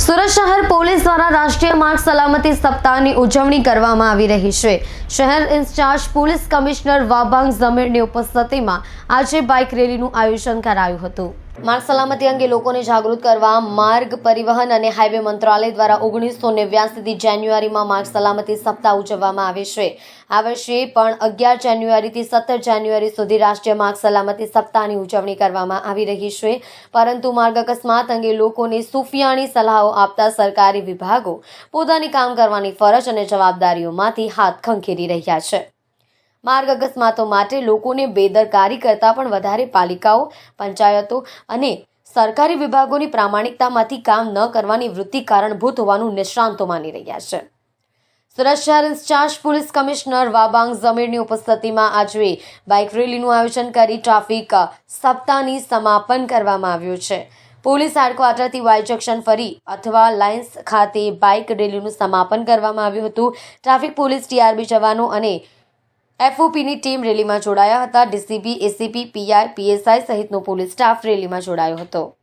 સુરત શહેર પોલીસ દ્વારા રાષ્ટ્રીય માર્ગ સલામતી સપ્તાહની ઉજવણી કરવામાં આવી રહી છે। શહેર ઇન્ચાર્જ પોલીસ કમિશનર વાબાંગ ઝમીરની ઉપસ્થિતિમાં આજે બાઇક રેલીનું આયોજન કરાયું હતું। માર્ગ સલામતી અંગે લોકોને જાગૃત કરવા માર્ગ પરિવહન અને હાઈવે મંત્રાલય દ્વારા 1989થી જાન્યુઆરીમાં માર્ગ સલામતી સપ્તાહ ઉજવવામાં આવે છે। આ વર્ષે પણ 11 જાન્યુઆરીથી 17 જાન્યુઆરી સુધી રાષ્ટ્રીય માર્ગ સલામતી સપ્તાહની ઉજવણી કરવામાં આવી રહી છે, પરંતુ માર્ગ અકસ્માત અંગે લોકોને સૂફિયાણી સલાહો આપતા સરકારી વિભાગો પોતાની કામ કરવાની ફરજ અને જવાબદારીઓમાંથી હાથ ખંખેરી રહ્યા છે। માર્ગ અકસ્માતો માટે લોકોને બેદરકારી કરતાં પણ વધારે પાલિકાઓ, પંચાયતો અને સરકારી વિભાગોની પ્રામાણિકતામાંથી કામ ન કરવાની વૃત્તિ કારણભૂત હોવાનું નિષ્ણાંતો માની રહ્યા છે। સુરત શહેર ઇન્ચાર્જ પોલીસ કમિશનર વાબાંગ ઝમીરની ઉપસ્થિતિમાં આજે બાઇક રેલીનું આયોજન કરી ટ્રાફિક સપ્તાહની સમાપન કરવામાં આવ્યું છે। પોલીસ હેડક્વાર્ટરથી વાય જંકશન ફરી અથવા લાઇન્સ ખાતે બાઇક રેલીનું સમાપન કરવામાં આવ્યું હતું। ટ્રાફિક પોલીસ, ટીઆરબી જવાનો અને એફઓપીની ટીમ રેલીમાં જોડાયા હતા। ડીસીપી, એસીપી, પીઆઈ, પીએસઆઈ સહિતનો પોલીસ સ્ટાફ રેલીમાં જોડાયો હતો।